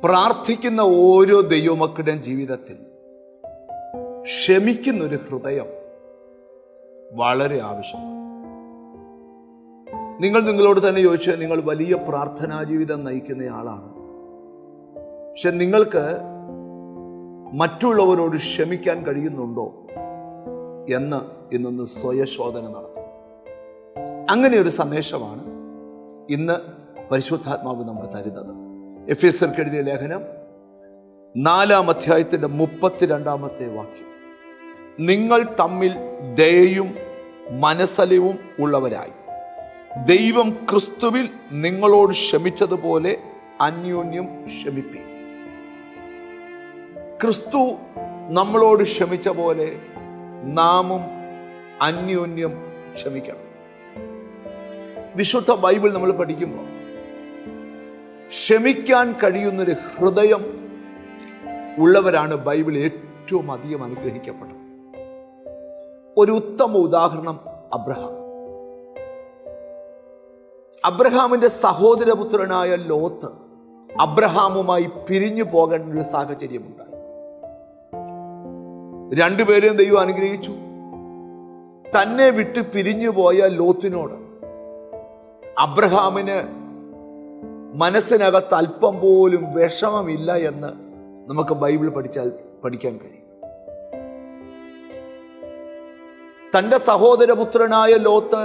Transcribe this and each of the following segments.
പ്രാർത്ഥിക്കുന്ന ഓരോ ദൈവമക്കളുടെയും ജീവിതത്തിൽ ക്ഷമിക്കുന്നൊരു ഹൃദയം വളരെ ആവശ്യമാണ്. നിങ്ങളോട് തന്നെ ചോദിച്ചാൽ നിങ്ങൾ വലിയ പ്രാർത്ഥനാ ജീവിതം നയിക്കുന്നയാളാണ്. പക്ഷെ നിങ്ങൾക്ക് മറ്റുള്ളവരോട് ക്ഷമിക്കാൻ കഴിയുന്നുണ്ടോ എന്ന് ഇന്നൊന്ന് സ്വയശോധന നടത്തും. അങ്ങനെ ഒരു സന്ദേശമാണ് ഇന്ന് പരിശുദ്ധാത്മാവ് നമുക്ക് തരുന്നത്. എഫേസ്യർക്ക് എഴുതിയ ലേഖനം 4-ാം അധ്യായത്തിന്റെ 32-ാമത്തെ വാക്യം, നിങ്ങൾ തമ്മിൽ ദയയും മനസ്സലിവും ഉള്ളവരായി ദൈവം ക്രിസ്തുവിൽ നിങ്ങളോട് ക്ഷമിച്ചതുപോലെ അന്യോന്യം ക്ഷമിപ്പീൻ. ക്രിസ്തു നമ്മളോട് ക്ഷമിച്ച പോലെ നാമും അന്യോന്യം ക്ഷമിക്കണം. വിശുദ്ധ ബൈബിൾ നമ്മൾ പഠിക്കുമ്പോൾ ക്ഷമിക്കാൻ കഴിയുന്നൊരു ഹൃദയം ഉള്ളവരാണ് ബൈബിൾ ഏറ്റവും അധികം അനുഗ്രഹിക്കപ്പെട്ടത്. ഒരു ഉത്തമ ഉദാഹരണം അബ്രഹാമിന്റെ സഹോദരപുത്രനായ ലോത്ത് അബ്രഹാമുമായി പിരിഞ്ഞു പോകേണ്ട ഒരു സാഹചര്യമുണ്ടായി. രണ്ടുപേരെയും ദൈവം അനുഗ്രഹിച്ചു. തന്നെ വിട്ട് പിരിഞ്ഞു പോയ ലോത്തിനോട് അബ്രഹാമിന് മനസ്സിനകത്ത് അല്പം പോലും വിഷമമില്ല എന്ന് നമുക്ക് ബൈബിൾ പഠിക്കാൻ കഴിയും. തന്റെ സഹോദരപുത്രനായ ലോത്ത്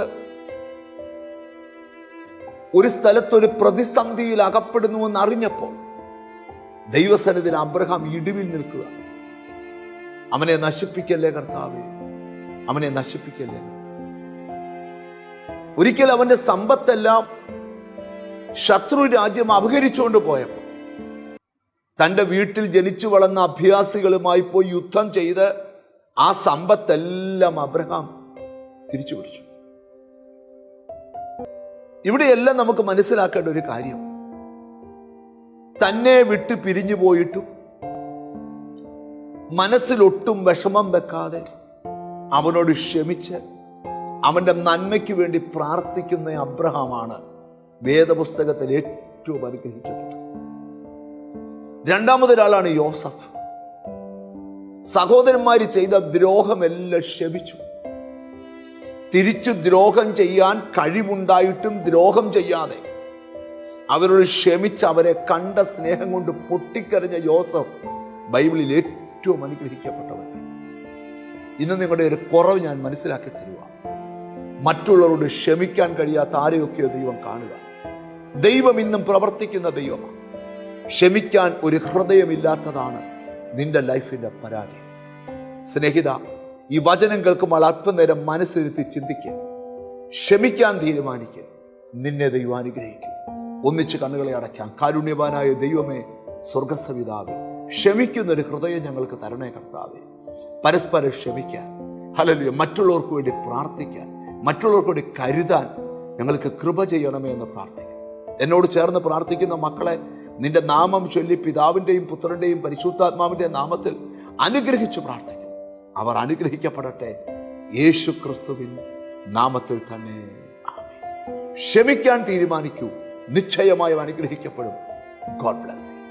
ഒരു സ്ഥലത്തൊരു പ്രതിസന്ധിയിൽ അകപ്പെടുന്നുവെന്ന് അറിഞ്ഞപ്പോൾ ദൈവസന്നിധിയിൽ അബ്രഹാം ഇടിവിൽ നിൽക്കുക. അവനെ നശിപ്പിക്കല്ലേ കർത്താവേ, അവനെ നശിപ്പിക്കല്ലേ. ഒരിക്കൽ അവന്റെ സമ്പത്തെല്ലാം ശത്രു രാജ്യം അപഹരിച്ചുകൊണ്ട് പോയപ്പോൾ തൻ്റെ വീട്ടിൽ ജനിച്ചു വളർന്ന അഭ്യാസികളുമായി പോയി യുദ്ധം ചെയ്ത് ആ സമ്പത്തെല്ലാം അബ്രഹാം തിരിച്ചു പിടിച്ചു. ഇവിടെയെല്ലാം നമുക്ക് മനസ്സിലാക്കേണ്ട ഒരു കാര്യം, തന്നെ വിട്ട് പിരിഞ്ഞു പോയിട്ടും മനസ്സിലൊട്ടും വിഷമം വെക്കാതെ അവനോട് ക്ഷമിച്ച് അവന്റെ നന്മയ്ക്ക് വേണ്ടി പ്രാർത്ഥിക്കുന്ന അബ്രഹാമാണ് വേദപുസ്തകത്തിൽ ഏറ്റവും അനുഗ്രഹിക്കപ്പെട്ടത്. രണ്ടാമതൊരാളാണ് യോസഫ്. സഹോദരന്മാര് ചെയ്ത ദ്രോഹമെല്ലാം ക്ഷമിച്ചു. തിരിച്ചു ദ്രോഹം ചെയ്യാൻ കഴിവുണ്ടായിട്ടും ദ്രോഹം ചെയ്യാതെ അവരോട് ക്ഷമിച്ച് അവരെ കണ്ട സ്നേഹം കൊണ്ട് പൊട്ടിക്കരഞ്ഞ യോസഫ് ബൈബിളിൽ ഏറ്റവും അനുഗ്രഹിക്കപ്പെട്ടവൻ. ഇന്ന് നിങ്ങളുടെ ഒരു കുറവ് ഞാൻ മനസ്സിലാക്കി തരുക. മറ്റുള്ളവരോട് ക്ഷമിക്കാൻ കഴിയാത്ത ആരെയൊക്കെയോ ദൈവം കാണുക. ദൈവം ഇന്നും പ്രവർത്തിക്കുന്ന ദൈവമാണ്. ക്ഷമിക്കാൻ ഒരു ഹൃദയമില്ലാത്തതാണ് നിന്റെ ലൈഫിന്റെ പരാജയം. സ്നേഹിത, ഈ വചനം കേൾക്കുമ്പോൾ അല്പനേരം മനസ്സിരുത്തി ചിന്തിക്കുക, ക്ഷമിക്കാൻ തീരുമാനിക്കുക. നിന്നെ ദൈവം അനുഗ്രഹിക്കും. ഒന്നിച്ച് കണ്ണുകളെ അടയ്ക്കാം. കാരുണ്യവാനായ ദൈവമേ, സ്വർഗസവിതാവേ, ക്ഷമിക്കുന്നൊരു ഹൃദയം ഞങ്ങൾക്ക് തരണേ കർത്താവേ. പരസ്പരം ക്ഷമിക്കാൻ, ഹല്ലേലൂയ, മറ്റുള്ളവർക്ക് വേണ്ടി പ്രാർത്ഥിക്കാൻ, മറ്റുള്ളവർക്ക് വേണ്ടി കരുതാൻ ഞങ്ങൾക്ക് കൃപ ചെയ്യണമേ എന്ന് പ്രാർത്ഥിക്കും. എന്നോട് ചേർന്ന് പ്രാർത്ഥിക്കുന്ന മക്കളെ നിന്റെ നാമം ചൊല്ലി പിതാവിൻ്റെയും പുത്രൻ്റെയും പരിശുദ്ധാത്മാവിൻ്റെ നാമത്തിൽ അനുഗ്രഹിച്ച് പ്രാർത്ഥിക്കും. അവർ അനുഗ്രഹിക്കപ്പെടട്ടെ യേശു ക്രിസ്തുവിൻ നാമത്തിൽ തന്നെ. ആമേൻ. ക്ഷമിക്കാൻ തീരുമാനിക്കൂ, നിശ്ചയമായും അനുഗ്രഹിക്കപ്പെടും. God bless U.